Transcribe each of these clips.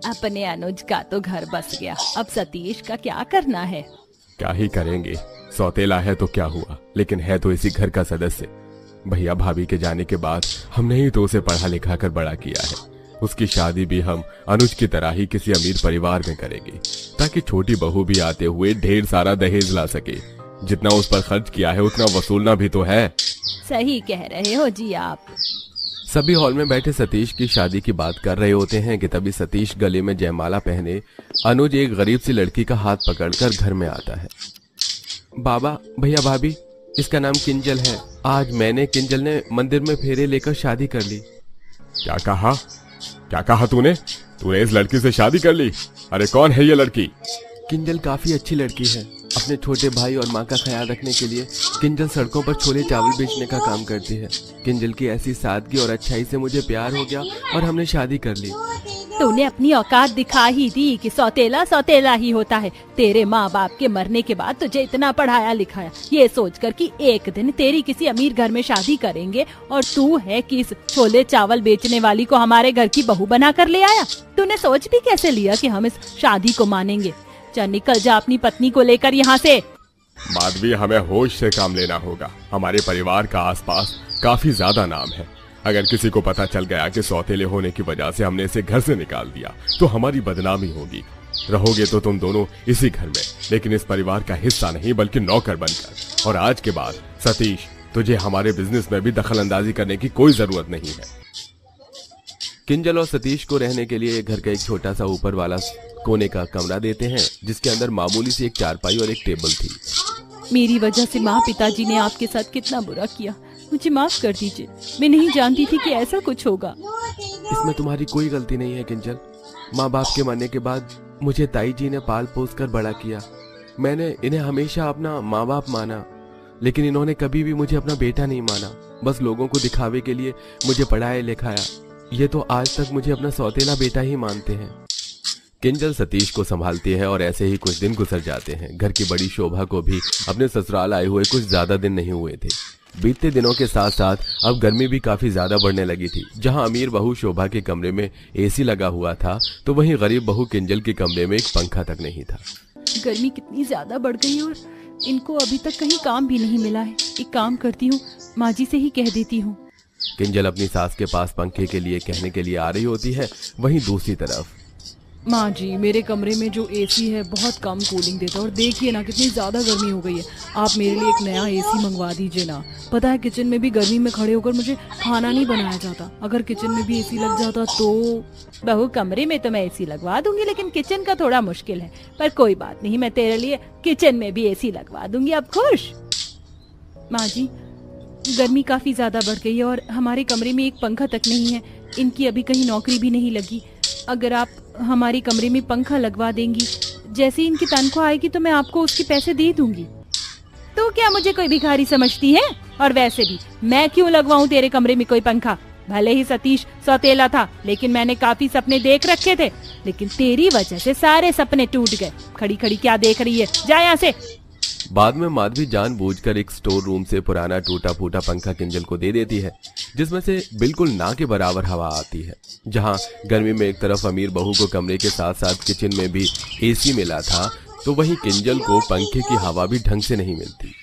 अपने अनुज का तो घर बस गया, अब सतीश का क्या करना है? क्या ही करेंगे, सौतेला है तो क्या हुआ, लेकिन है तो इसी घर का सदस्य। भैया भाभी के जाने के बाद हमने ही तो उसे पढ़ा लिखा कर बड़ा किया है। उसकी शादी भी हम अनुज की तरह ही किसी अमीर परिवार में करेंगे, ताकि छोटी बहू भी आते हुए ढेर सारा दहेज ला सके। जितना उस पर खर्च किया है उतना वसूलना भी तो है। सही कह रहे हो जी आप। सभी हॉल में बैठे सतीश की शादी की बात कर रहे होते हैं कि तभी सतीश गले में जयमाला पहने अनुज एक गरीब सी लड़की का हाथ पकड़कर घर में आता है। बाबा, भैया भाभी, इसका नाम किंजल है। आज मैंने किंजल ने मंदिर में फेरे लेकर शादी कर ली। क्या कहा? क्या कहा तूने? तूने इस लड़की से शादी कर ली? अरे कौन है ये लड़की? किंजल काफी अच्छी लड़की है। अपने छोटे भाई और माँ का ख्याल रखने के लिए किंजल सड़कों पर छोले चावल बेचने का काम करती है। किंजल की ऐसी सादगी और अच्छाई से मुझे प्यार हो गया और हमने शादी कर ली। तूने अपनी औकात दिखा ही दी कि सौतेला सौतेला ही होता है। तेरे माँ बाप के मरने के बाद तुझे इतना पढ़ाया लिखाया, ये सोचकर कि एक दिन तेरी किसी अमीर घर में शादी करेंगे और तू है कि इस छोले चावल बेचने वाली को हमारे घर की बहू बना कर ले आया। तूने सोच भी कैसे लिया कि हम इस शादी को मानेंगे? चल निकल जा अपनी पत्नी को लेकर यहाँ से। माधवी, हमें होश से काम लेना होगा। हमारे परिवार का आसपास काफी ज्यादा नाम है। अगर किसी को पता चल गया कि सौतेले होने की वजह से हमने इसे घर से निकाल दिया तो हमारी बदनामी होगी। रहोगे तो तुम दोनों इसी घर में, लेकिन इस परिवार का हिस्सा नहीं बल्कि नौकर बनकर। और आज के बाद सतीश, तुझे हमारे बिजनेस में भी दखल अंदाजी करने की कोई जरूरत नहीं है। किंजल और सतीश को रहने के लिए घर का एक छोटा सा ऊपर वाला कोने का कमरा देते हैं, जिसके अंदर मामूली सी एक चारपाई और एक टेबल थी। मेरी वजह से माँ पिताजी ने आपके साथ कितना बुरा किया, मुझे माफ कर दीजिए। मैं नहीं जानती थी कि ऐसा कुछ होगा। इसमें तुम्हारी कोई गलती नहीं है किंजल। माँ बाप के मरने के बाद मुझे ताई जी ने पाल पोस कर बड़ा किया। मैंने इन्हें हमेशा अपना माँ बाप माना, लेकिन इन्होंने कभी भी मुझे अपना बेटा नहीं माना। बस लोगों को दिखावे के लिए मुझे पढ़ाया लिखाया। ये तो आज तक मुझे अपना सौतेला बेटा ही मानते हैं। किंजल सतीश को संभालती है और ऐसे ही कुछ दिन गुजर जाते हैं। घर की बड़ी शोभा को भी अपने ससुराल आए हुए कुछ ज्यादा दिन नहीं हुए थे। बीतते दिनों के साथ साथ अब गर्मी भी काफी ज्यादा बढ़ने लगी थी। जहां अमीर बहू शोभा के कमरे में एसी लगा हुआ था, तो वहीं गरीब बहू किंजल के कमरे में एक पंखा तक नहीं था। गर्मी कितनी ज्यादा बढ़ गई और इनको अभी तक कहीं काम भी नहीं मिला है। एक काम करती हूँ, माँ जी से ही कह देती हूँ। किंजल अपनी सास के पास पंखे के लिए कहने के लिए आ रही होती है। वहीं दूसरी तरफ, माँ जी, मेरे कमरे में जो एसी है बहुत कम कूलिंग देता है और देखिए ना कितनी ज़्यादा गर्मी हो गई है। आप मेरे लिए एक नया एसी मंगवा दीजिए ना। पता है किचन में भी गर्मी में खड़े होकर मुझे खाना नहीं बनाया जाता। अगर किचन में भी एसी लग जाता तो। बहू, कमरे में तो मैं एसी लगवा दूंगी, लेकिन किचन का थोड़ा मुश्किल है। पर कोई बात नहीं, मैं तेरे लिए किचन में भी एसी लगवा दूंगी। अब खुश? माँ जी, गर्मी काफ़ी ज़्यादा बढ़ गई है और हमारे कमरे में एक पंखा तक नहीं है। इनकी अभी कहीं नौकरी भी नहीं लगी। अगर आप हमारे कमरे में पंखा लगवा देंगी, जैसे ही इनकी तनख्वाह आएगी तो मैं आपको उसके पैसे दे दूंगी। तो क्या मुझे कोई भिखारी समझती है? और वैसे भी मैं क्यों लगवाऊं तेरे कमरे में कोई पंखा? भले ही सतीश सौतेला था, लेकिन मैंने काफी सपने देख रखे थे। लेकिन तेरी वजह से सारे सपने टूट गए। खड़ी खड़ी क्या देख रही है? जा यहाँ से। बाद में माधवी जानबूझकर एक स्टोर रूम से पुराना टूटा फूटा पंखा किंजल को दे देती है, जिसमें से बिल्कुल ना के बराबर हवा आती है। जहां गर्मी में एक तरफ अमीर बहू को कमरे के साथ साथ किचन में भी एसी मिला था, तो वहीं किंजल को पंखे की हवा भी ढंग से नहीं मिलती।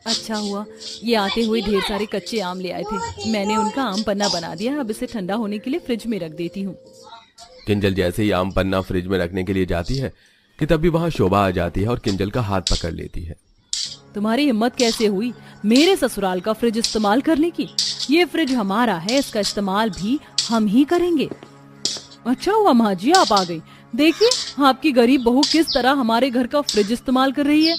अच्छा हुआ ये आते हुए ढेर सारे कच्चे आम ले आए थे। मैंने उनका आम पन्ना बना दिया। अब इसे ठंडा होने के लिए फ्रिज में रख देती हूँ। किंजल जैसे ही आम पन्ना फ्रिज में रखने के लिए जाती है कि तभी वहां शोभा आ जाती है और किंजल का हाथ पकड़ लेती है। तुम्हारी हिम्मत कैसे हुई मेरे ससुराल का फ्रिज इस्तेमाल करने की? ये फ्रिज हमारा है, इसका इस्तेमाल भी हम ही करेंगे। अच्छा हुआ माँ जी आप आ गई। देखिए आपकी गरीब बहू किस तरह हमारे घर का फ्रिज इस्तेमाल कर रही है।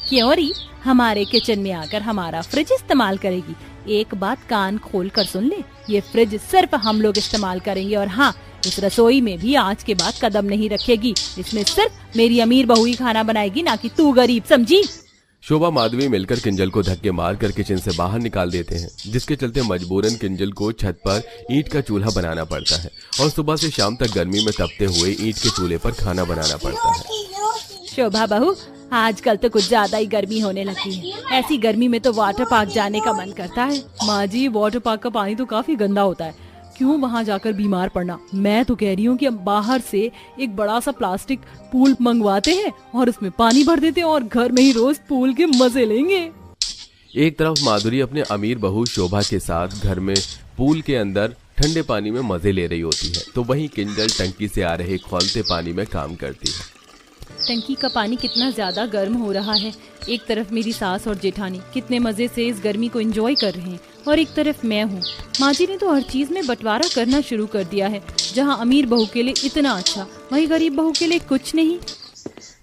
क्यों री, हमारे किचन में आकर हमारा फ्रिज इस्तेमाल करेगी? एक बात कान खोल कर सुन ले, ये फ्रिज सिर्फ हम लोग इस्तेमाल करेंगे। और हाँ, इस रसोई में भी आज के बाद कदम नहीं रखेगी। इसमें सिर्फ मेरी अमीर बहू ही खाना बनाएगी, ना कि तू गरीब, समझी? शोभा माधवी मिलकर किंजल को धक्के मारकर किचन से बाहर निकाल देते हैं, जिसके चलते मजबूरन किंजल को छत पर ईंट का चूल्हा बनाना पड़ता है और सुबह से शाम तक गर्मी में तपते हुए ईंट के चूल्हे पर खाना बनाना पड़ता है। शोभा बहू, आजकल तो कुछ ज्यादा ही गर्मी होने लगी है। ऐसी गर्मी में तो वाटर पार्क जाने का मन करता है। माँ जी, वाटर पार्क का पानी तो काफी गंदा होता है। क्यों वहाँ जाकर बीमार पड़ना। मैं तो कह रही हूँ कि हम बाहर से एक बड़ा सा प्लास्टिक पूल मंगवाते हैं और उसमें पानी भर देते हैं और घर में ही रोज पूल के मजे लेंगे। एक तरफ माधुरी अपने अमीर बहू शोभा के साथ घर में पूल के अंदर ठंडे पानी में मजे ले रही होती है, तो वहीं किंजल टंकी से आ रहे खौलते पानी में काम करती है। टंकी का पानी कितना ज्यादा गर्म हो रहा है। एक तरफ मेरी सास और जेठानी कितने मजे से इस गर्मी को एंजॉय कर रहे हैं और एक तरफ मैं हूँ। माँ जी ने तो हर चीज में बंटवारा करना शुरू कर दिया है। जहाँ अमीर बहू के लिए इतना अच्छा, वहीं गरीब बहू के लिए कुछ नहीं।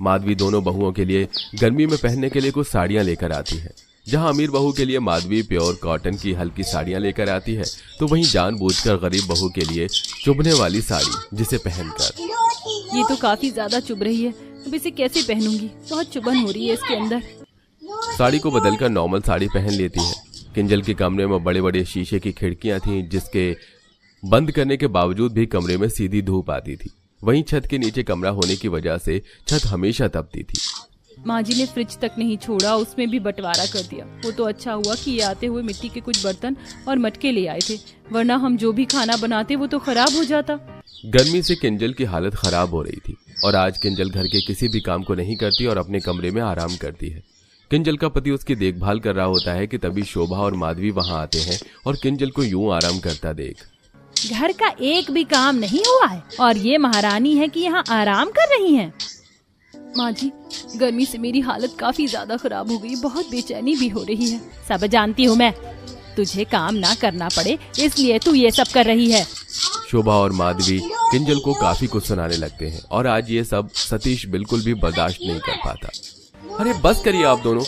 माधवी दोनों बहुओं के लिए गर्मी में पहनने के लिए कुछ साड़ियाँ लेकर आती है। जहाँ अमीर बहू के लिए माधवी प्योर कॉटन की हल्की साड़ियाँ लेकर आती है, तो वहीं जानबूझकर गरीब बहू के लिए चुभने वाली साड़ी, जिसे पहनकर ये तो काफी ज्यादा चुभ रही है। अब इसे कैसे पहनूंगी, बहुत चुभन हो रही है इसके अंदर। साड़ी को बदलकर नॉर्मल साड़ी पहन लेती है। किंजल के कमरे में बड़े बड़े शीशे की खिड़कियां थीं, जिसके बंद करने के बावजूद भी कमरे में सीधी धूप आती थी। वहीं छत के नीचे कमरा होने की वजह से छत हमेशा तपती थी। माँ जी ने फ्रिज तक नहीं छोड़ा, उसमें भी बंटवारा कर दिया। वो तो अच्छा हुआ कि ये आते हुए मिट्टी के कुछ बर्तन और मटके ले आए थे, वरना हम जो भी खाना बनाते वो तो खराब हो जाता। गर्मी से किंजल की हालत खराब हो रही थी और आज किंजल घर के किसी भी काम को नहीं करती और अपने कमरे में आराम करती है। किंजल का पति उसकी देखभाल कर रहा होता है कि तभी शोभा और माधवी वहां आते हैं और किंजल को यूं आराम करता देख, घर का एक भी काम नहीं हुआ है और ये महारानी है कि यहाँ आराम कर रही हैं। माँ जी, गर्मी से मेरी हालत काफी ज्यादा खराब हो गई, बहुत बेचैनी भी हो रही है। सब जानती हूँ मैं, तुझे काम ना करना पड़े इसलिए तू ये सब कर रही है। शोभा और माधवी किंजल को काफी कुछ सुनाने लगते हैं और आज ये सब सतीश बिल्कुल भी बर्दाश्त नहीं कर पाता। अरे बस करिए आप दोनों,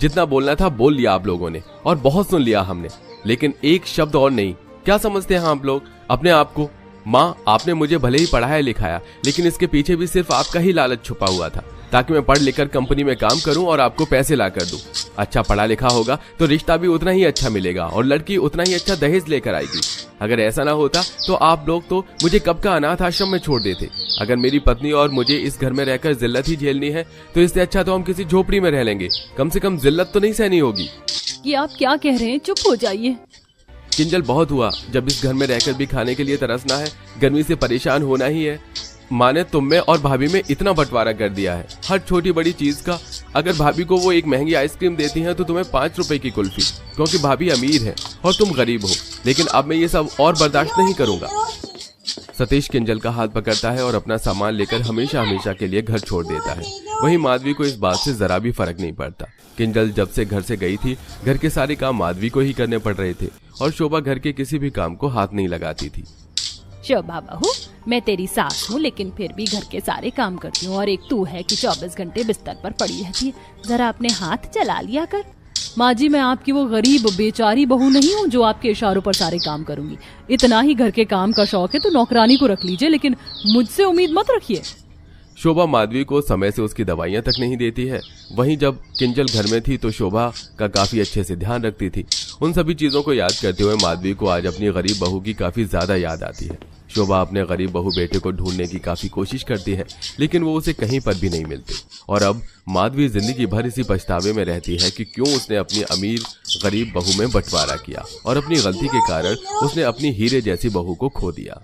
जितना बोलना था बोल लिया आप लोगों ने और बहुत सुन लिया हमने, लेकिन एक शब्द और नहीं। क्या समझते हैं आप लोग अपने आप को? माँ, आपने मुझे भले ही पढ़ाया लिखाया, लेकिन इसके पीछे भी सिर्फ आपका ही लालच छुपा हुआ था, ताकि मैं पढ़ लिखकर कंपनी में काम करूं और आपको पैसे ला कर दूं। अच्छा पढ़ा लिखा होगा तो रिश्ता भी उतना ही अच्छा मिलेगा और लड़की उतना ही अच्छा दहेज लेकर आएगी। अगर ऐसा ना होता तो आप लोग तो मुझे कब का अनाथ आश्रम में छोड़ देते। अगर मेरी पत्नी और मुझे इस घर में रहकर जिल्लत ही झेलनी है तो इससे अच्छा तो हम किसी झोपड़ी में रह लेंगे, कम से कम जिल्लत तो नहीं सहनी होगी। ये आप क्या कह रहे हैं? चुप हो जाइए। किंजल, बहुत हुआ, जब इस घर में रहकर भी खाने के लिए तरसना है, गर्मी से परेशान होना ही है। माँ ने तुम में और भाभी में इतना बंटवारा कर दिया है हर छोटी बड़ी चीज का। अगर भाभी को वो एक महंगी आइसक्रीम देती हैं तो तुम्हें 5 रुपए की कुल्फी, क्योंकि भाभी अमीर है और तुम गरीब हो। लेकिन अब मैं ये सब और बर्दाश्त नहीं करूंगा। सतीश किंजल का हाथ पकड़ता है और अपना सामान लेकर हमेशा हमेशा के लिए घर छोड़ देता है। वहीं माधवी को इस बात से जरा भी फर्क नहीं पड़ता। किंजल जब से घर से गई थी, घर के सारे काम माधवी को ही करने पड़ रहे थे और शोभा घर के किसी भी काम को हाथ नहीं लगाती थी। शोभा बहू, मैं तेरी सास हूँ, लेकिन फिर भी घर के सारे काम करती हूँ और एक तू है कि 24 घंटे बिस्तर पर पड़ी रहती है। जरा अपने हाथ चला लिया कर। माँ जी, मैं आपकी वो गरीब बेचारी बहू नहीं हूँ जो आपके इशारों पर सारे काम करूंगी। इतना ही घर के काम का शौक है तो नौकरानी को रख लीजिए, लेकिन मुझसे उम्मीद मत रखिए। शोभा माधवी को समय से उसकी दवाइयां तक नहीं देती है। वहीं जब किंजल घर में थी तो शोभा का काफी अच्छे से ध्यान रखती थी। उन सभी चीजों को याद करते हुए माधवी को आज अपनी गरीब बहू की काफी ज्यादा याद आती है। शोभा अपने गरीब बहू बेटे को ढूंढने की काफी कोशिश करती है, लेकिन वो उसे कहीं पर भी नहीं मिलते। और अब माधवी जिंदगी भर इसी पछतावे में रहती है कि क्यों उसने अपनी अमीर गरीब बहू में बंटवारा किया और अपनी गलती के कारण उसने अपनी हीरे जैसी बहू को खो दिया।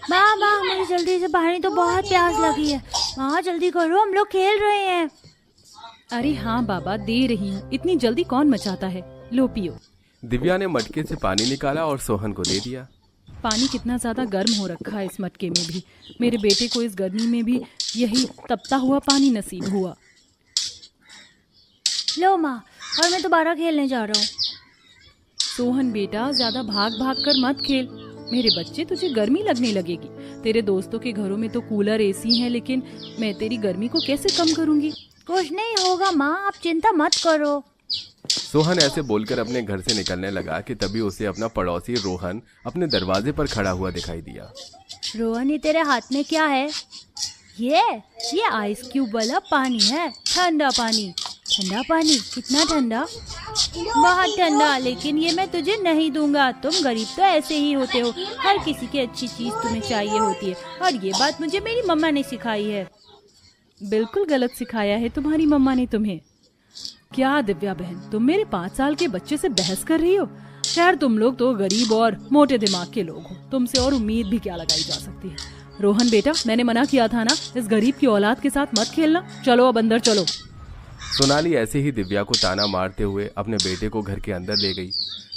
माँ, मुझे जल्दी से पानी, तो बहुत प्यास लगी है। माँ जल्दी करो, हम लोग खेल रहे हैं। अरे हाँ बाबा, दे रही हूँ, इतनी जल्दी कौन मचाता है। लो पियो। दिव्या ने मटके से पानी निकाला और सोहन को दे दिया। पानी कितना ज्यादा गर्म हो रखा है इस मटके में भी। मेरे बेटे को इस गर्मी में भी यही तपता हुआ पानी नसीब हुआ। लो माँ, और मैं दोबारा खेलने जा रहा हूँ। सोहन बेटा, ज्यादा भाग भाग कर मत खेल। मेरे बच्चे, तुझे गर्मी लगने लगेगी। तेरे दोस्तों के घरों में तो कूलर एसी है, लेकिन मैं तेरी गर्मी को कैसे कम करूंगी। कुछ नहीं होगा माँ, आप चिंता मत करो। सोहन ऐसे बोलकर अपने घर से निकलने लगा कि तभी उसे अपना पड़ोसी रोहन अपने दरवाजे पर खड़ा हुआ दिखाई दिया। रोहन, ये तेरे हाथ में क्या है? ये आइस क्यूब वाला पानी है, ठंडा पानी। ठंडा पानी? कितना ठंडा? बहुत ठंडा, लेकिन ये मैं तुझे नहीं दूंगा। तुम गरीब तो ऐसे ही होते हो, हर किसी की अच्छी चीज तुम्हें चाहिए होती है, और ये बात मुझे मेरी मम्मा ने सिखाई है। बिल्कुल गलत सिखाया है तुम्हारी मम्मा ने तुम्हें। क्या दिव्या बहन, तुम मेरे 5 साल के बच्चे से बहस कर रही हो? खैर तुम लोग तो गरीब और मोटे दिमाग के लोग हो, तुमसे और उम्मीद भी क्या लगाई जा सकती है। रोहन बेटा, मैंने मना किया था ना, इस गरीब की औलाद के साथ मत खेलना। चलो अब अंदर चलो। सोनाली ऐसे ही दिव्या को ताना मारते हुए अपने बेटे को घर के अंदर ले गई।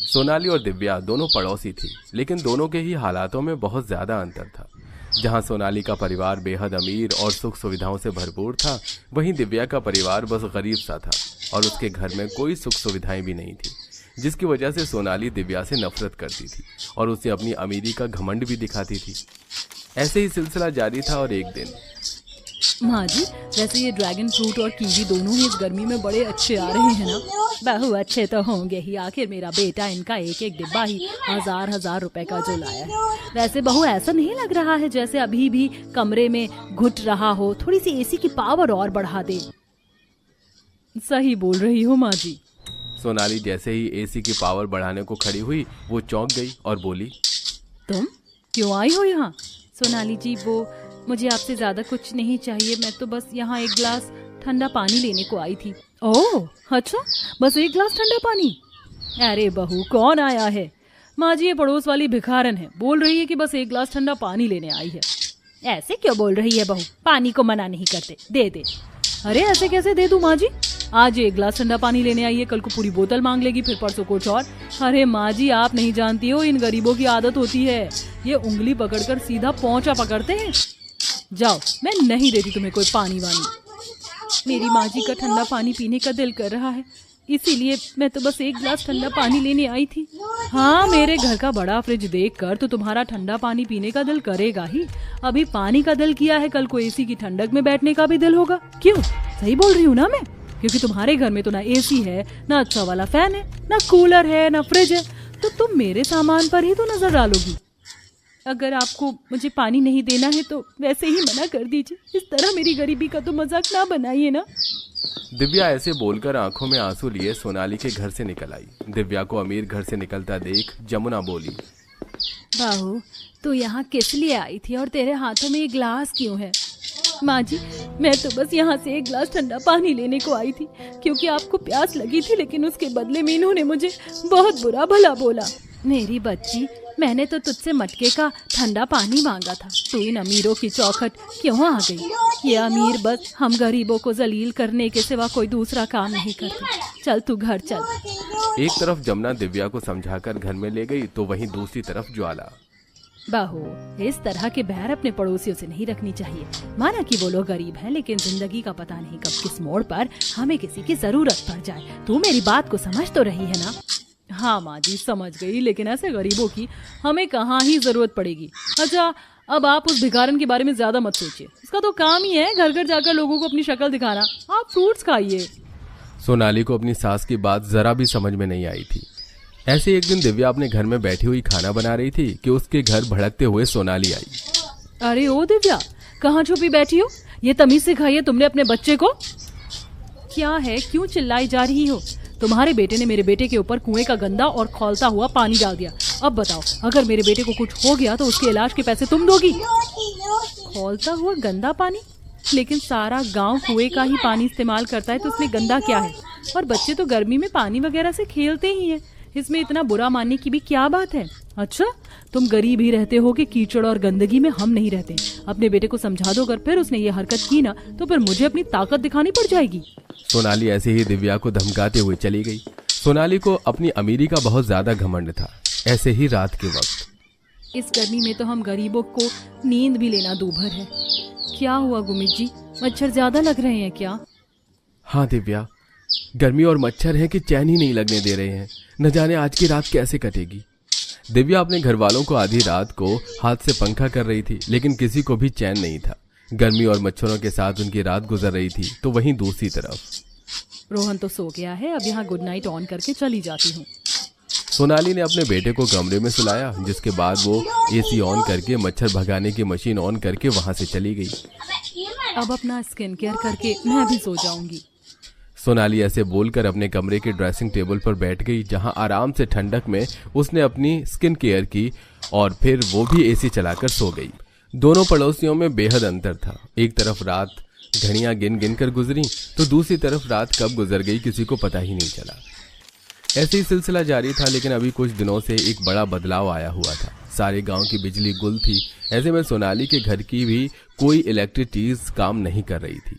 सोनाली और दिव्या दोनों पड़ोसी थी, लेकिन दोनों के ही हालातों में बहुत ज्यादा अंतर था। जहां सोनाली का परिवार बेहद अमीर और सुख सुविधाओं से भरपूर था, वहीं दिव्या का परिवार बस गरीब सा था और उसके घर में कोई सुख सुविधाएं भी नहीं थी, जिसकी वजह से सोनाली दिव्या से नफरत करती थी और उसे अपनी अमीरी का घमंड भी दिखाती थी। ऐसे ही सिलसिला जारी था और एक दिन, माँ जी, वैसे ये ड्रैगन फ्रूट और कीवी दोनों ही इस गर्मी में बड़े अच्छे आ रहे हैं ना। बहु अच्छे तो होंगे ही, आखिर मेरा बेटा इनका एक एक डिब्बा ही हजार रुपए का जो लाया है। वैसे बहू, ऐसा नहीं लग रहा है जैसे अभी भी कमरे में घुट रहा हो, थोड़ी सी एसी की पावर और बढ़ा दे। सही बोल रही हो माँ जी। सोनाली जैसे ही एसी की पावर बढ़ाने को खड़ी हुई, वो चौंक गई और बोली, तुम क्यों आई हो यहाँ? सोनाली जी, वो मुझे आपसे ज्यादा कुछ नहीं चाहिए, मैं तो बस यहाँ एक गिलास ठंडा पानी लेने को आई थी। ओह अच्छा, बस एक गिलास ठंडा पानी? अरे बहू, कौन आया है? माँ जी, ये पड़ोस वाली भिखारन है, बोल रही है कि बस एक गिलास ठंडा पानी लेने आई है। ऐसे क्यों बोल रही है बहू? पानी को मना नहीं करते, दे दे। अरे ऐसे कैसे दे दूं माँ जी? आज एक गिलास ठंडा पानी लेने आई है, कल को पूरी बोतल मांग लेगी, फिर परसों कुछ और। अरे माँ जी, आप नहीं जानती हो, इन गरीबों की आदत होती है, ये उंगली पकड़कर सीधा पोंचा पकड़ते हैं। जाओ, मैं नहीं देती तुम्हें कोई पानी वानी। मेरी माँ जी का ठंडा पानी पीने का दिल कर रहा है, इसीलिए मैं तो बस एक गिलास ठंडा पानी लेने आई थी। हाँ, मेरे घर का बड़ा फ्रिज देखकर तो तुम्हारा ठंडा पानी पीने का दिल करेगा ही। अभी पानी का दिल किया है, कल को एसी की ठंडक में बैठने का भी दिल होगा। क्यों? सही बोल रही हूँ ना मैं? क्योंकि तुम्हारे घर में तो ना एसी है, ना अच्छा वाला फैन है, ना कूलर है, ना फ्रिज है, तो तुम मेरे सामान पर ही तो नजर डालोगी। अगर आपको मुझे पानी नहीं देना है तो वैसे ही मना कर दीजिए, इस तरह मेरी गरीबी का तो मजाक ना बनाइए ना। दिव्या ऐसे बोलकर आंखों में आंसू लिए सोनाली के घर से निकल आई। दिव्या को अमीर घर से निकलता देख जमुना बोली, बहू, तू यहाँ किस लिए आई थी और तेरे हाथों में ये ग्लास क्यों है? माँ जी, मैं तो बस यहाँ से एक गिलास ठंडा पानी लेने को आई थी, क्योंकि आपको प्यास लगी थी, लेकिन उसके बदले में इन्होंने मुझे बहुत बुरा भला बोला। मेरी बच्ची, मैंने तो तुझसे मटके का ठंडा पानी मांगा था, तू इन अमीरों की चौखट क्यों आ गई? ये अमीर बस हम गरीबों को जलील करने के सिवा कोई दूसरा काम नहीं करते। चल तू घर चल। एक तरफ जमुना दिव्या को समझाकर घर में ले गई, तो वहीं दूसरी तरफ ज्वाला। बहू, इस तरह के बैर अपने पड़ोसियों से नहीं रखनी चाहिए। माना कि वो लोग गरीब हैं, लेकिन जिंदगी का पता नहीं कब किस मोड़ पर हमें किसी की जरूरत पड़ जाए। तू मेरी बात को समझ तो रही है ना? हाँ माँ जी, समझ गई, लेकिन ऐसे गरीबों की हमें कहाँ ही जरूरत पड़ेगी। अच्छा, अब आप उस भिखारन के बारे में ज्यादा मत सोचिए, इसका तो काम ही है घर घर जाकर लोगों को अपनी शक्ल दिखाना। आप फ्रूट्स खाइए। सोनाली को अपनी सास की बात जरा भी समझ में नहीं आई थी। ऐसे एक दिन दिव्या अपने घर में बैठी हुई खाना बना रही थी कि उसके घर भड़कते हुए सोनाली आई। अरे ओ दिव्या, कहाँ छुपी बैठी हो? ये तमीज सिखाई तुमने अपने बच्चे को? क्या है, क्यों चिल्लाई जा रही हो? तुम्हारे बेटे ने मेरे बेटे के ऊपर कुएं का गंदा और खौलता हुआ पानी डाल दिया। अब बताओ, अगर मेरे बेटे को कुछ हो गया तो उसके इलाज के पैसे तुम दोगी? खौलता हुआ गंदा पानी? लेकिन सारा गांव कुएं का ही पानी इस्तेमाल करता है, तो उसमें गंदा क्या है? और बच्चे तो गर्मी में पानी वगैरह से खेलते ही हैं, इसमें इतना बुरा मानने की भी क्या बात है? अच्छा, तुम गरीब ही रहते हो कि कीचड़ और गंदगी में हम नहीं रहते। अपने बेटे को समझा दो, अगर फिर उसने ये हरकत की ना तो फिर मुझे अपनी ताकत दिखानी पड़ जाएगी। सोनाली ऐसे ही दिव्या को धमकाते हुए चली गई। सोनाली को अपनी अमीरी का बहुत ज्यादा घमंड था। ऐसे ही रात के वक्त, इस गर्मी में तो हम गरीबों को नींद भी लेना दूभर है। क्या हुआ गुमित जी, मच्छर ज्यादा लग रहे हैं क्या? हाँ दिव्या, गर्मी और मच्छर है कि चैन ही नहीं लगने दे रहे हैं। न जाने आज की रात कैसे कटेगी। दिव्या अपने घर वालों को आधी रात को हाथ से पंखा कर रही थी, लेकिन किसी को भी चैन नहीं था। गर्मी और मच्छरों के साथ उनकी रात गुजर रही थी। तो वहीं दूसरी तरफ रोहन तो सो गया है, अब यहाँ गुड नाइट ऑन करके चली जाती हूँ। सोनाली ने अपने बेटे को कमरे में सुलाया, जिसके बाद वो एसी ऑन करके मच्छर भगाने की मशीन ऑन करके वहां से चली गई। अब अपना स्किन केयर करके मैं भी सो जाऊंगी। सोनाली ऐसे बोलकर अपने कमरे के ड्रेसिंग टेबल पर बैठ गई, जहां आराम से ठंडक में उसने अपनी स्किन केयर की और फिर वो भी एसी चलाकर सो गई। दोनों पड़ोसियों में बेहद अंतर था। एक तरफ रात घड़ियां गिन गिन कर गुजरी, तो दूसरी तरफ रात कब गुजर गई किसी को पता ही नहीं चला। ऐसे ही सिलसिला जारी था, लेकिन अभी कुछ दिनों से एक बड़ा बदलाव आया हुआ था। सारे गांव की बिजली गुल थी। ऐसे में सोनाली के घर की भी कोई इलेक्ट्रिक चीज काम नहीं कर रही थी।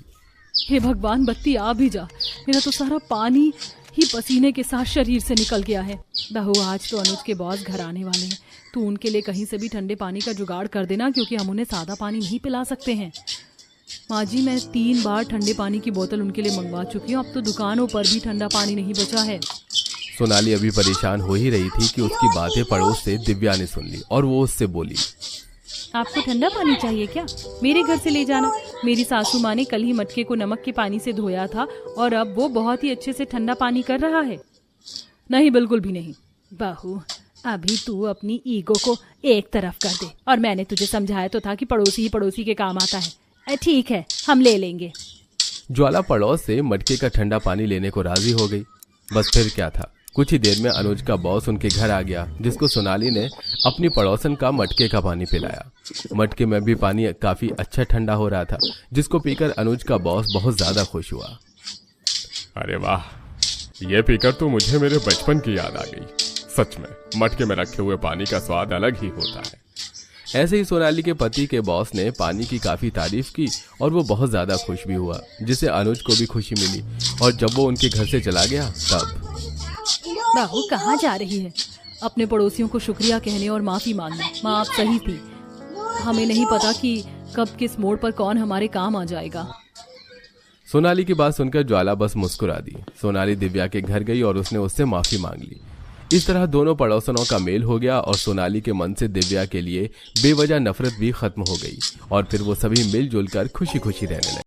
हे भगवान, बत्ती आ भी जा। मेरा तो सारा पानी ही पसीने के साथ शरीर से निकल गया है। बहू, आज तो अनुज के बॉस घर आने वाले हैं। तू उनके लिए कहीं से भी ठंडे पानी का जुगाड़ कर देना, क्योंकि हम उन्हें सादा पानी नहीं पिला सकते हैं। माँ जी, मैं 3 बार ठंडे पानी की बोतल उनके लिए मंगवा चुकी हूँ। अब तो दुकानों पर भी ठंडा पानी नहीं बचा है। सोनाली अभी परेशान हो ही रही थी कि उसकी बातें पड़ोस से दिव्या ने सुन ली और वो उससे बोली, आपको ठंडा पानी चाहिए क्या? मेरे घर से ले जाना। मेरी सासू माँ ने कल ही मटके को नमक के पानी से धोया था और अब वो बहुत ही अच्छे से ठंडा पानी कर रहा है। नहीं, बिल्कुल भी नहीं। बहू, अभी तू अपनी ईगो को एक तरफ कर दे। और मैंने तुझे समझाया तो था कि पड़ोसी ही पड़ोसी के काम आता है। ठीक है, हम ले लेंगे। ज्वाला पड़ोस से मटके का ठंडा पानी लेने को राजी हो गई। बस फिर क्या था, कुछ ही देर में अनुज का बॉस उनके घर आ गया, जिसको सोनाली ने अपनी पड़ोसन का मटके का पानी पिलाया। मटके में भी पानी काफी अच्छा ठंडा हो रहा था, जिसको पीकर अनुज का बॉस बहुत ज्यादा खुश हुआ। अरे वाह, ये पीकर तो मुझे मेरे बचपन की याद आ गई। सच में मटके में रखे हुए पानी का स्वाद अलग ही होता है। ऐसे ही सोनाली के पति के बॉस ने पानी की काफी तारीफ की और वो बहुत ज्यादा खुश भी हुआ, जिससे अनुज को भी खुशी मिली। और जब वो उनके घर से चला गया तब बहू कहाँ जा रही है? अपने पड़ोसियों को शुक्रिया कहने और माफी मांगने। माँ, आप सही थी। हमें नहीं पता कि कब किस मोड़ पर कौन हमारे काम आ जाएगा। सोनाली की बात सुनकर ज्वाला बस मुस्कुरा दी। सोनाली दिव्या के घर गई और उसने उससे माफी मांग ली। इस तरह दोनों पड़ोसनों का मेल हो गया और सोनाली के मन से दिव्या के लिए बेवजह नफरत भी खत्म हो गई और फिर वो सभी मिलजुल कर खुशी खुशी रहने लगे।